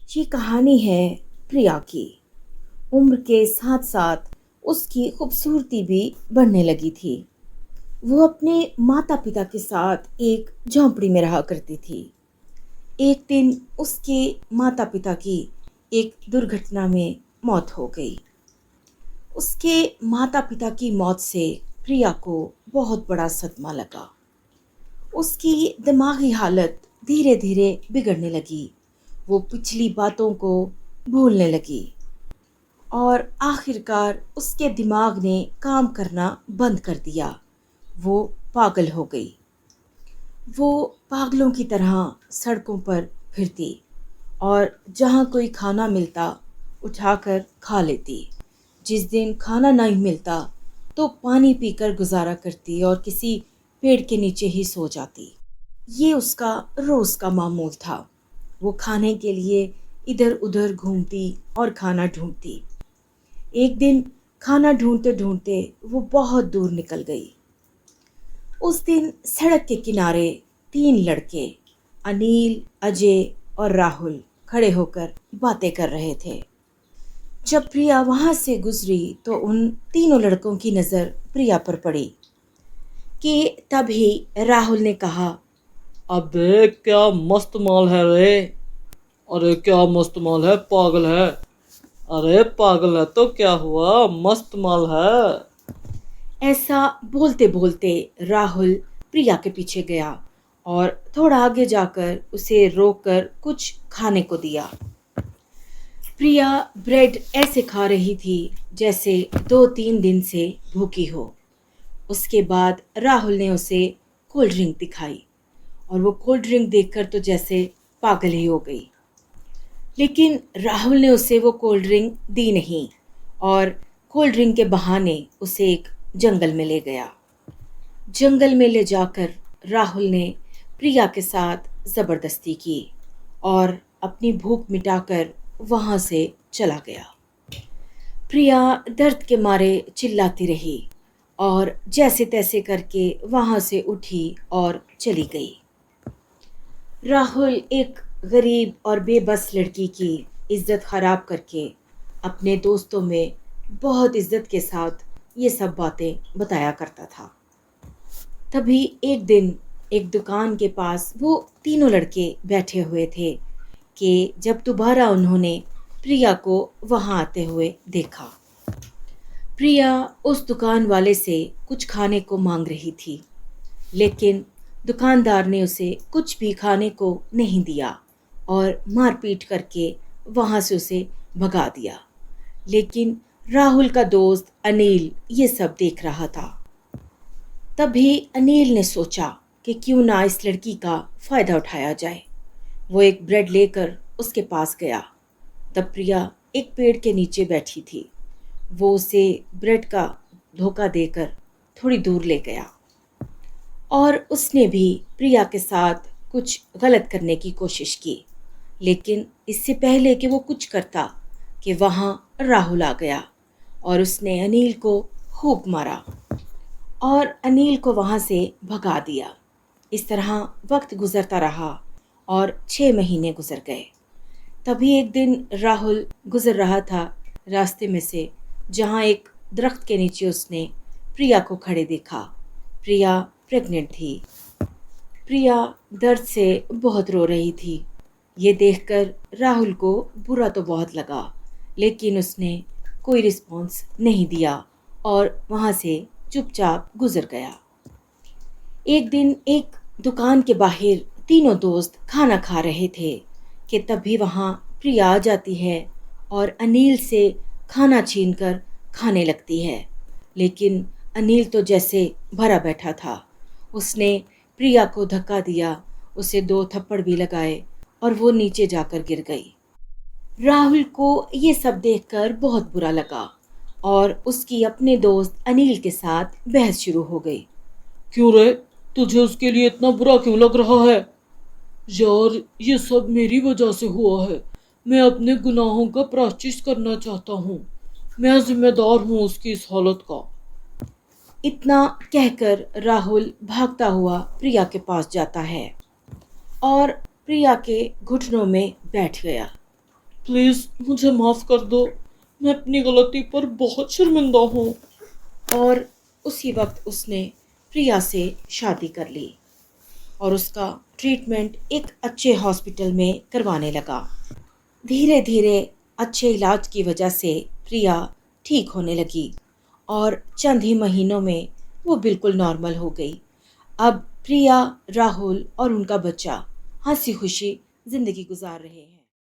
ये कहानी है प्रिया की। उम्र के साथ साथ उसकी खूबसूरती भी बढ़ने लगी थी। वो अपने माता पिता के साथ एक झोंपड़ी में रहा करती थी। एक दिन उसके माता पिता की एक दुर्घटना में मौत हो गई। उसके माता पिता की मौत से प्रिया को बहुत बड़ा सदमा लगा। उसकी दिमागी हालत धीरे धीरे बिगड़ने लगी। वो पिछली बातों को भूलने लगी और आखिरकार उसके दिमाग ने काम करना बंद कर दिया। वो पागल हो गई। वो पागलों की तरह सड़कों पर फिरती और जहाँ कोई खाना मिलता उठाकर खा लेती। जिस दिन खाना नहीं मिलता तो पानी पीकर गुजारा करती और किसी पेड़ के नीचे ही सो जाती। ये उसका रोज का मामूल था। वो खाने के लिए इधर उधर घूमती और खाना ढूंढती। एक दिन खाना ढूंढते ढूंढते वो बहुत दूर निकल गई। उस दिन सड़क के किनारे तीन लड़के अनिल, अजय और राहुल खड़े होकर बातें कर रहे थे। जब प्रिया वहां से गुजरी तो उन तीनों लड़कों की नज़र प्रिया पर पड़ी कि तभी राहुल ने कहा, अबे क्या मस्त माल है रे। अरे क्या मस्त माल है, पागल है। अरे पागल है तो क्या हुआ, मस्त माल है। ऐसा बोलते बोलते राहुल प्रिया के पीछे गया और थोड़ा आगे जाकर उसे रोककर कुछ खाने को दिया। प्रिया ब्रेड ऐसे खा रही थी जैसे 2-3 दिन से भूखी हो। उसके बाद राहुल ने उसे कोल्ड ड्रिंक दिखाई और वो कोल्ड ड्रिंक देखकर तो जैसे पागल ही हो गई। लेकिन राहुल ने उसे वो कोल्ड ड्रिंक दी नहीं और कोल्ड ड्रिंक के बहाने उसे एक जंगल में ले गया। जंगल में ले जाकर राहुल ने प्रिया के साथ ज़बरदस्ती की और अपनी भूख मिटाकर वहाँ से चला गया। प्रिया दर्द के मारे चिल्लाती रही और जैसे तैसे करके वहाँ से उठी और चली गई। राहुल एक गरीब और बेबस लड़की की इज्जत खराब करके अपने दोस्तों में बहुत इज्जत के साथ ये सब बातें बताया करता था। तभी एक दिन एक दुकान के पास वो तीनों लड़के बैठे हुए थे कि जब दोबारा उन्होंने प्रिया को वहां आते हुए देखा। प्रिया उस दुकान वाले से कुछ खाने को मांग रही थी, लेकिन दुकानदार ने उसे कुछ भी खाने को नहीं दिया और मारपीट करके वहां से उसे भगा दिया। लेकिन राहुल का दोस्त अनिल ये सब देख रहा था। तभी अनिल ने सोचा कि क्यों ना इस लड़की का फ़ायदा उठाया जाए। वो एक ब्रेड लेकर उसके पास गया। तब प्रिया एक पेड़ के नीचे बैठी थी। वो उसे ब्रेड का धोखा देकर थोड़ी दूर ले गया और उसने भी प्रिया के साथ कुछ गलत करने की कोशिश की। लेकिन इससे पहले कि वो कुछ करता कि वहाँ राहुल आ गया और उसने अनिल को खूब मारा और अनिल को वहाँ से भगा दिया। इस तरह वक्त गुजरता रहा और 6 महीने गुजर गए। तभी एक दिन राहुल गुजर रहा था रास्ते में से, जहाँ एक दरख्त के नीचे उसने प्रिया को खड़े देखा। प्रिया प्रेग्नेंट थी। प्रिया दर्द से बहुत रो रही थी। ये देखकर राहुल को बुरा तो बहुत लगा, लेकिन उसने कोई रिस्पॉन्स नहीं दिया और वहाँ से चुपचाप गुजर गया। एक दिन एक दुकान के बाहर तीनों दोस्त खाना खा रहे थे कि तभी वहाँ प्रिया आ जाती है और अनिल से खाना छीनकर खाने लगती है। लेकिन अनिल तो जैसे भरा बैठा था। उसने प्रिया को धक्का दिया, उसे 2 थप्पड़ भी लगाए और वो नीचे जाकर गिर गई। राहुल को ये सब देखकर बहुत बुरा लगा और उसकी अपने दोस्त अनिल के साथ बहस शुरू हो गई। क्यों रे, तुझे उसके लिए इतना बुरा क्यों लग रहा है? यार ये सब मेरी वजह से हुआ है। मैं अपने गुनाहों का प्रायश्चित करना चाहता हूँ। मैं जिम्मेदार हूँ उसकी इस हालत का। इतना कहकर राहुल भागता हुआ प्रिया के पास जाता है और प्रिया के घुटनों में बैठ गया। प्लीज़ मुझे माफ़ कर दो। मैं अपनी गलती पर बहुत शर्मिंदा हूँ। और उसी वक्त उसने प्रिया से शादी कर ली और उसका ट्रीटमेंट एक अच्छे हॉस्पिटल में करवाने लगा। धीरे धीरे अच्छे इलाज की वजह से प्रिया ठीक होने लगी और चंद ही महीनों में वो बिल्कुल नॉर्मल हो गई। अब प्रिया, राहुल और उनका बच्चा हंसी खुशी जिंदगी गुजार रहे हैं।